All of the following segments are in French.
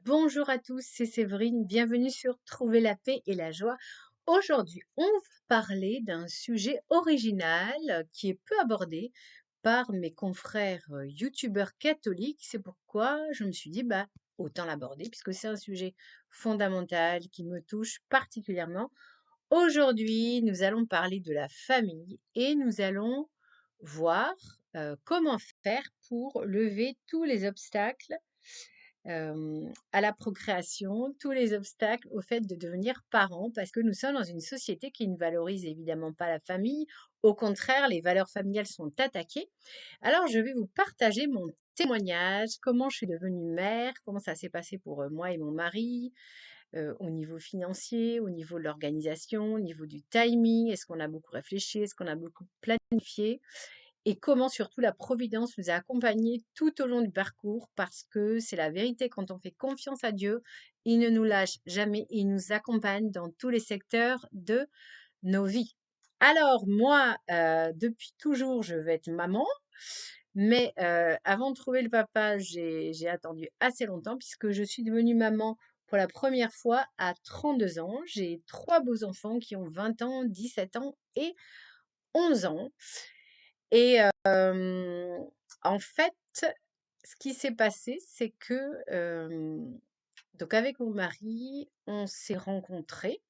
Bonjour à tous, c'est Séverine, bienvenue sur Trouver la paix et la joie. Aujourd'hui, on va parler d'un sujet original qui est peu abordé par mes confrères youtubeurs catholiques. C'est pourquoi je me suis dit, autant l'aborder puisque c'est un sujet fondamental qui me touche particulièrement. Aujourd'hui, nous allons parler de la famille et nous allons voir comment faire pour lever tous les obstacles à la procréation, tous les obstacles au fait de devenir parent, parce que nous sommes dans une société qui ne valorise évidemment pas la famille. Au contraire, les valeurs familiales sont attaquées. Alors, je vais vous partager mon témoignage, comment je suis devenue mère, comment ça s'est passé pour moi et mon mari, au niveau financier, au niveau de l'organisation, au niveau du timing, est-ce qu'on a beaucoup réfléchi, est-ce qu'on a beaucoup planifié et comment surtout la providence nous a accompagnés tout au long du parcours parce que c'est la vérité, quand on fait confiance à Dieu, il ne nous lâche jamais, il nous accompagne dans tous les secteurs de nos vies. Alors moi, depuis toujours, je veux être maman, mais avant de trouver le papa, j'ai attendu assez longtemps puisque je suis devenue maman pour la première fois à 32 ans. J'ai trois beaux enfants qui ont 20 ans, 17 ans et 11 ans. Et en fait, ce qui s'est passé, c'est que, donc avec mon mari, on s'est rencontrés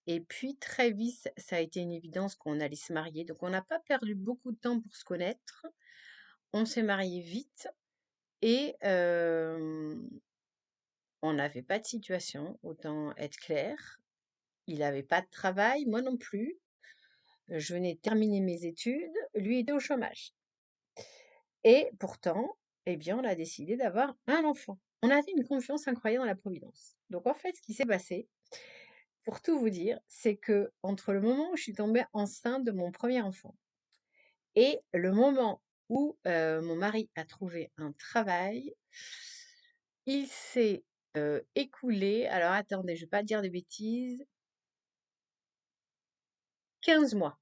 et puis très vite, ça a été une évidence qu'on allait se marier. Donc on n'a pas perdu beaucoup de temps pour se connaître. On s'est mariés vite et on n'avait pas de situation, autant être clair. Il avait pas de travail, moi non plus. Je venais de terminer mes études, lui était au chômage. Et pourtant, eh bien, on a décidé d'avoir un enfant. On avait une confiance incroyable dans la providence. Donc en fait, ce qui s'est passé, pour tout vous dire, c'est que entre le moment où je suis tombée enceinte de mon premier enfant et le moment où mon mari a trouvé un travail, il s'est écoulé, alors attendez, je ne vais pas dire de bêtises, 15 mois.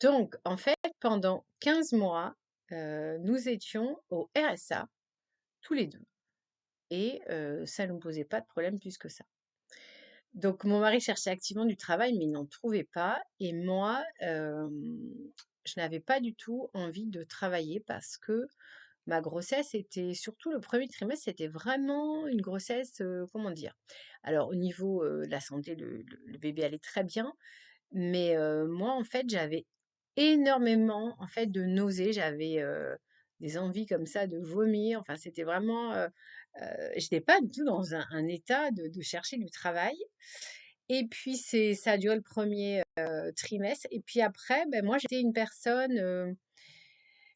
Donc en fait, pendant 15 mois, nous étions au RSA, tous les deux. Et ça ne nous posait pas de problème plus que ça. Donc mon mari cherchait activement du travail, mais il n'en trouvait pas. Et moi, je n'avais pas du tout envie de travailler parce que ma grossesse était, surtout le premier trimestre, c'était vraiment une grossesse, comment dire? Alors au niveau de la santé, le bébé allait très bien, mais moi, en fait, j'avais énormément, en fait, de nausées. J'avais des envies comme ça de vomir. Enfin, c'était vraiment, j'étais pas du tout dans un état de chercher du travail. Et puis ça a duré le premier trimestre. Et puis après, ben, moi, j'étais une personne,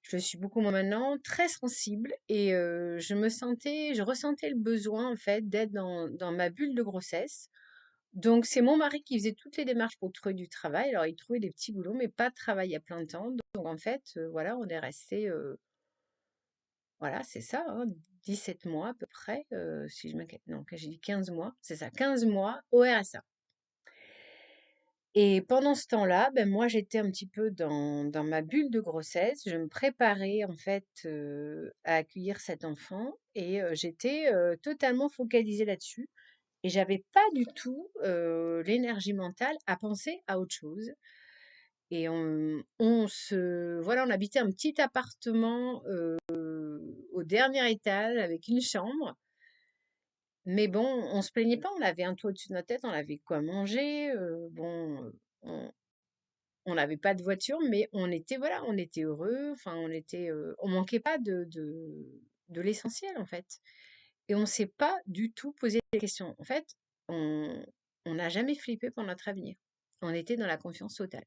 je le suis beaucoup moins maintenant, très sensible. Et je ressentais le besoin, en fait, d'être dans ma bulle de grossesse. Donc c'est mon mari qui faisait toutes les démarches pour trouver du travail. Alors il trouvait des petits boulots, mais pas de travail à plein temps. Donc en fait, voilà, on est resté, voilà, c'est ça, hein, 17 mois à peu près, si je m'inquiète, non, que j'ai dit 15 mois, c'est ça, 15 mois au RSA. Et pendant ce temps-là, ben moi j'étais un petit peu dans ma bulle de grossesse. Je me préparais en fait à accueillir cet enfant et j'étais totalement focalisée là-dessus. Et j'avais pas du tout l'énergie mentale à penser à autre chose. Et voilà, on habitait un petit appartement au dernier étage avec une chambre. Mais bon, on se plaignait pas, on avait un toit au-dessus de notre tête, on avait quoi manger. Bon, on on n'avait pas de voiture, mais on était, voilà, on était heureux. Enfin, on manquait pas de l'essentiel en fait. Et on s'est pas du tout posé des questions. En fait, on on n'a jamais flippé pour notre avenir. On était dans la confiance totale.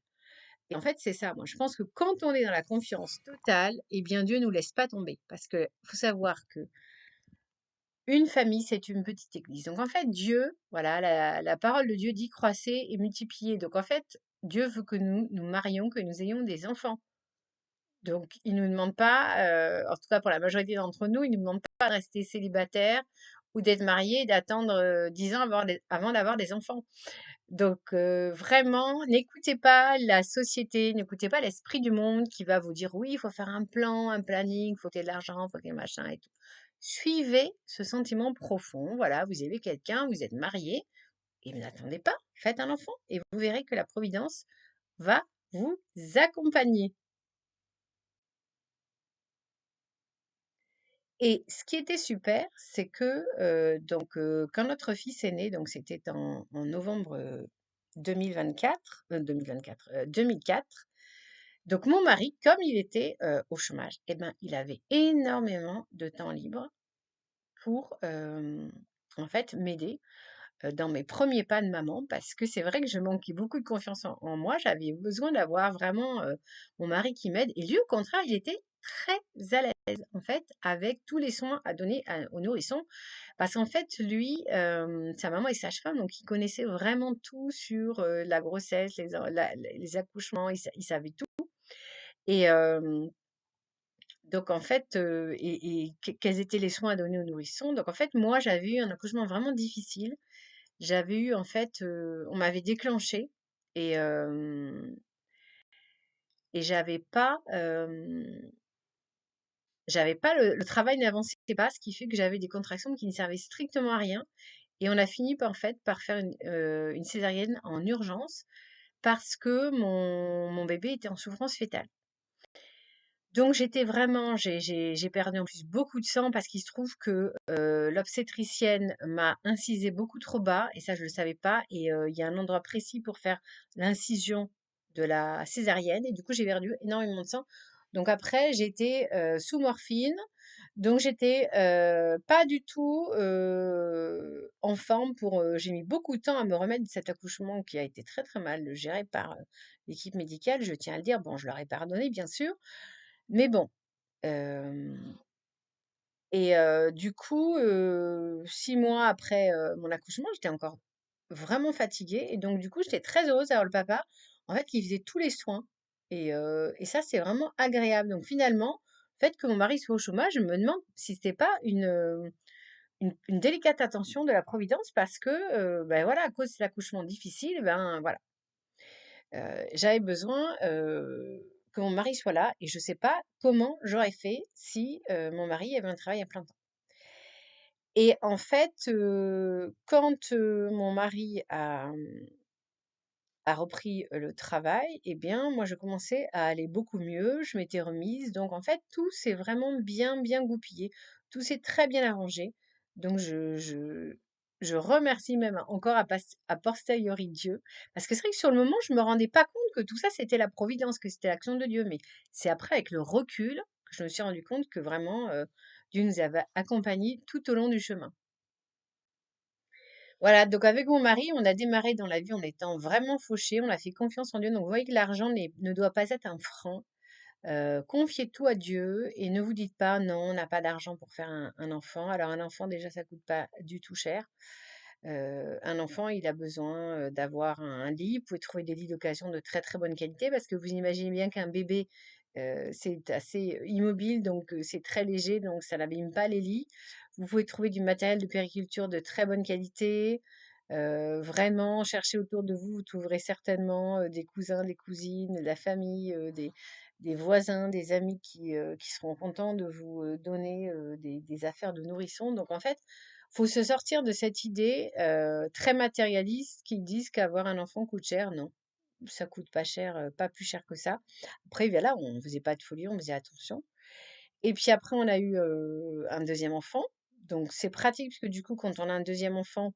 Et en fait, c'est ça. Moi, je pense que quand on est dans la confiance totale, eh bien, Dieu nous laisse pas tomber. Parce que faut savoir que une famille, c'est une petite église. Donc, en fait, Dieu, voilà, la parole de Dieu dit croissez et multipliez. Donc, en fait, Dieu veut que nous nous marions, que nous ayons des enfants. Donc, il nous demande pas, en tout cas pour la majorité d'entre nous, il nous demande pas de rester célibataire ou d'être marié et d'attendre 10 ans avant d'avoir des enfants. Donc, vraiment, n'écoutez pas la société, n'écoutez pas l'esprit du monde qui va vous dire oui, il faut faire un plan, un planning, il faut qu'il y ait de l'argent, il faut qu'il y ait machin et tout. Suivez ce sentiment profond. Voilà, vous avez quelqu'un, vous êtes marié, et n'attendez pas, faites un enfant, et vous verrez que la Providence va vous accompagner. Et ce qui était super, c'est que quand notre fils est né, donc c'était en novembre 2024, 2004, donc mon mari, comme il était au chômage, eh ben, il avait énormément de temps libre pour en fait m'aider dans mes premiers pas de maman, parce que c'est vrai que je manquais beaucoup de confiance en moi. J'avais besoin d'avoir vraiment mon mari qui m'aide. Et lui, au contraire, il était très à l'aise, en fait, avec tous les soins à donner au nourrisson. Parce qu'en fait, lui, sa maman est sage-femme, donc il connaissait vraiment tout sur la grossesse, les accouchements, il savait tout. Et donc, en fait, quels étaient les soins à donner aux nourrissons. Donc, en fait, moi, j'avais eu un accouchement vraiment difficile. J'avais eu en fait, on m'avait déclenché et et j'avais pas le travail n'avançait pas, ce qui fait que j'avais des contractions qui ne servaient strictement à rien, et on a fini par en fait par faire une césarienne en urgence parce que mon bébé était en souffrance fœtale. Donc j'étais vraiment j'ai perdu en plus beaucoup de sang parce qu'il se trouve que, l'obstétricienne m'a incisé beaucoup trop bas, et ça je le savais pas, et il y a un endroit précis pour faire l'incision de la césarienne, et du coup j'ai perdu énormément de sang. Donc après j'étais, sous morphine, donc j'étais, pas du tout, en forme pour, j'ai mis beaucoup de temps à me remettre de cet accouchement qui a été très, très mal géré par, l'équipe médicale, je tiens à le dire. Bon, je leur ai pardonné bien sûr, mais bon, hem et du coup, 6 mois après, mon accouchement, j'étais encore vraiment fatiguée, et donc du coup, j'étais très heureuse d'avoir le papa, en fait, qui faisait tous les soins, et ça, c'est vraiment agréable. Donc finalement, le fait que mon mari soit au chômage, je me demande si c'était pas une délicate attention de la Providence, parce que, bah, voilà, à cause de l'accouchement difficile, ben, voilà. J'avais besoin, que mon mari soit là, et je sais pas comment j'aurais fait si, mon mari avait un travail à plein temps. Et en fait, quand, mon mari a repris, le travail, et bien, moi, je commençais à aller beaucoup mieux, je m'étais remise, donc en fait, tout s'est vraiment bien, bien goupillé. Tout s'est très bien arrangé. Donc je remercie même encore a posteriori Dieu, parce que c'est vrai que sur le moment, je me rendais pas compte que tout ça, c'était la providence, que c'était l'action de Dieu, mais c'est après, avec le recul, que je me suis rendu compte que vraiment, Dieu nous avait accompagnés tout au long du chemin. Voilà, donc avec mon mari, on a démarré dans la vie en étant vraiment fauchés, on a fait confiance en Dieu. Donc vous voyez que l'argent ne doit pas être un frein. Confiez tout à Dieu et ne vous dites pas: «Non, on n'a pas d'argent pour faire un enfant». Alors un enfant, déjà, ça coûte pas du tout cher. Un enfant, il a besoin, d'avoir un lit. Vous pouvez trouver des lits d'occasion de très, très bonne qualité, parce que vous imaginez bien qu'un bébé, c'est assez immobile, donc c'est très léger, donc ça n'abîme pas les lits. Vous pouvez trouver du matériel de périculture de très bonne qualité. Vraiment, cherchez autour de vous, vous trouverez certainement, des cousins, des cousines, de la famille, des voisins, des amis qui seront contents de vous, donner, des affaires de nourrisson. Donc en fait, faut se sortir de cette idée, très matérialiste, qui disent qu'avoir un enfant coûte cher. Non, ça coûte pas cher, pas plus cher que ça. Après, voilà, on faisait pas de folie, on faisait attention. Et puis après, on a eu, un deuxième enfant. Donc c'est pratique, puisque du coup, quand on a un deuxième enfant,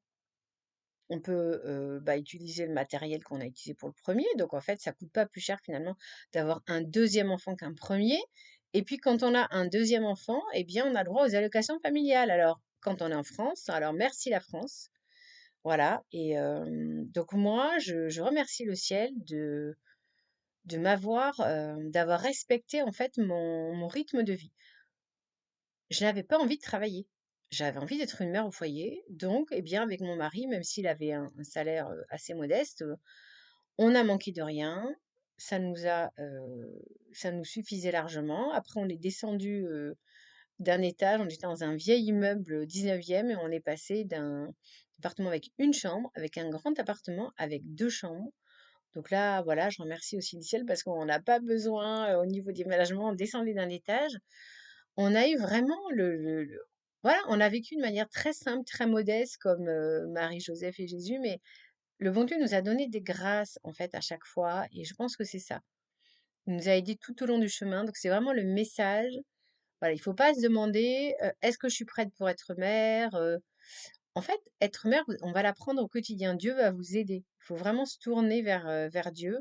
on peut, bah, utiliser le matériel qu'on a utilisé pour le premier. Donc en fait, ça coûte pas plus cher finalement d'avoir un deuxième enfant qu'un premier. Et puis quand on a un deuxième enfant, eh bien, on a le droit aux allocations familiales. Alors, quand on est en France, alors merci la France. Voilà, et donc moi, je remercie le ciel de m'avoir, d'avoir respecté en fait mon rythme de vie. Je n'avais pas envie de travailler. J'avais envie d'être une mère au foyer. Donc, eh bien, avec mon mari, même s'il avait un salaire, assez modeste, on n'a manqué de rien. Ça nous a, ça nous suffisait largement. Après, on est descendu, d'un étage. On était dans un vieil immeuble au 19e, et on est passé d'un appartement avec une chambre, avec un grand appartement avec 2 chambres. Donc là, voilà, je remercie aussi le ciel, parce qu'on n'a pas besoin, au niveau déménagement, on descendait d'un étage. On a eu vraiment voilà, on a vécu de manière très simple, très modeste comme, Marie, Joseph et Jésus, mais le bon Dieu nous a donné des grâces, en fait, à chaque fois et je pense que c'est ça. Il nous a aidés tout au long du chemin, donc c'est vraiment le message. Voilà, il faut pas se demander, «Est-ce que je suis prête pour être mère?» En fait, être mère, on va l'apprendre au quotidien. Dieu va vous aider. Il faut vraiment se tourner vers Dieu.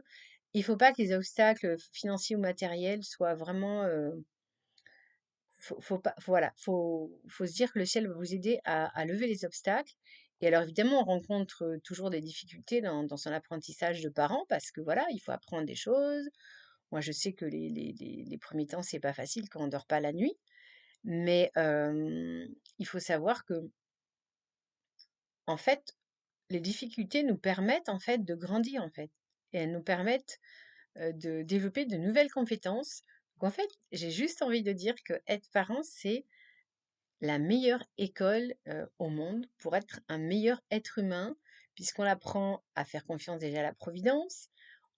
Il faut pas que les obstacles financiers ou matériels soient vraiment, faut pas voilà, faut se dire que le ciel va vous aider à lever les obstacles et alors évidemment, on rencontre, toujours des difficultés dans son apprentissage de parent parce que voilà, il faut apprendre des choses. Moi, je sais que les 1ers temps, c'est pas facile quand on dort pas la nuit, mais il faut savoir que en fait, les difficultés nous permettent, en fait, de grandir, en fait et elles nous permettent, de développer de nouvelles compétences. Donc en fait, j'ai juste envie de dire que être parent, c'est la meilleure école, au monde pour être un meilleur être humain, puisqu'on apprend à faire confiance déjà à la providence,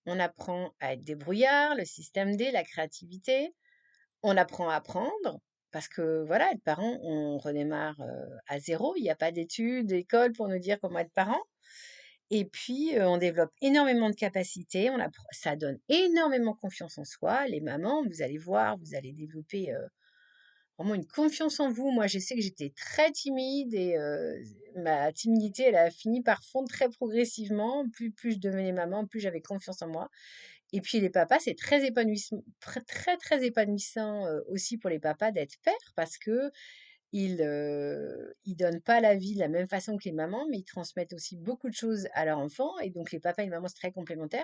on apprend à être débrouillard, le système D, la créativité, on apprend à apprendre parce que voilà, être parent, on redémarre, à zéro. Il n'y a pas d'études, d'école pour nous dire comment être parent et puis, on développe énormément de capacités, on appr ça donne énormément confiance en soi. Les mamans, vous allez voir, vous allez développer, vraiment une confiance en vous. Moi, je sais que j'étais très timide et ma timidité, elle a fini par fondre très progressivement. Plus je devenais maman, plus j'avais confiance en moi. Et puis les papas, c'est très épanouissant, très, très épanouissant, aussi pour les papas d'être pères parce que ils donnent pas la vie de la même façon que les mamans, mais ils transmettent aussi beaucoup de choses à leurs enfants et donc les papas et les mamans, c'est très complémentaire.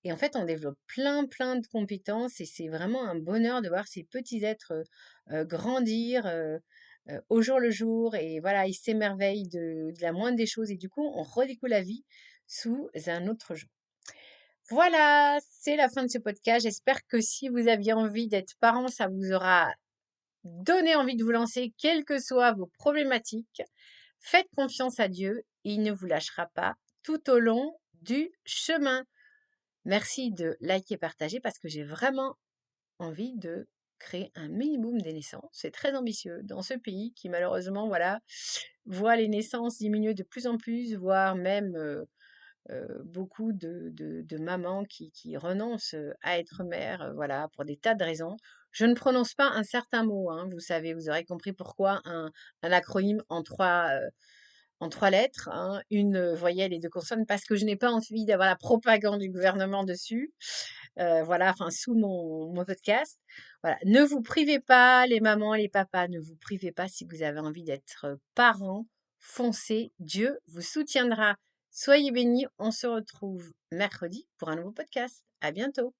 Et en fait, on développe plein, plein de compétences et c'est vraiment un bonheur de voir ces petits êtres, grandir, au jour le jour et voilà, ils s'émerveillent de la moindre des choses et du coup, on redécouvre la vie sous un autre jour. Voilà, c'est la fin de ce podcast. J'espère que si vous aviez envie d'être parent, ça vous aura donné envie de vous lancer, quelles que soient vos problématiques. Faites confiance à Dieu, il ne vous lâchera pas tout au long du chemin. Merci de liker et partager parce que j'ai vraiment envie de créer un minimum des naissances. C'est très ambitieux dans ce pays qui malheureusement, voilà, voit les naissances diminuer de plus en plus, voire même beaucoup de mamans qui renoncent à être mères, voilà, pour des tas de raisons. Je ne prononce pas un certain mot, hein, vous savez, vous aurez compris pourquoi un acronyme en 3 lettres, hein, une voyelle et 2 consonnes, parce que je n'ai pas envie d'avoir la propagande du gouvernement dessus. Voilà, enfin, sous mon podcast. Voilà, ne vous privez pas, les mamans, les papas, ne vous privez pas si vous avez envie d'être parents. Foncez, Dieu vous soutiendra. Soyez bénis, on se retrouve mercredi pour un nouveau podcast. À bientôt.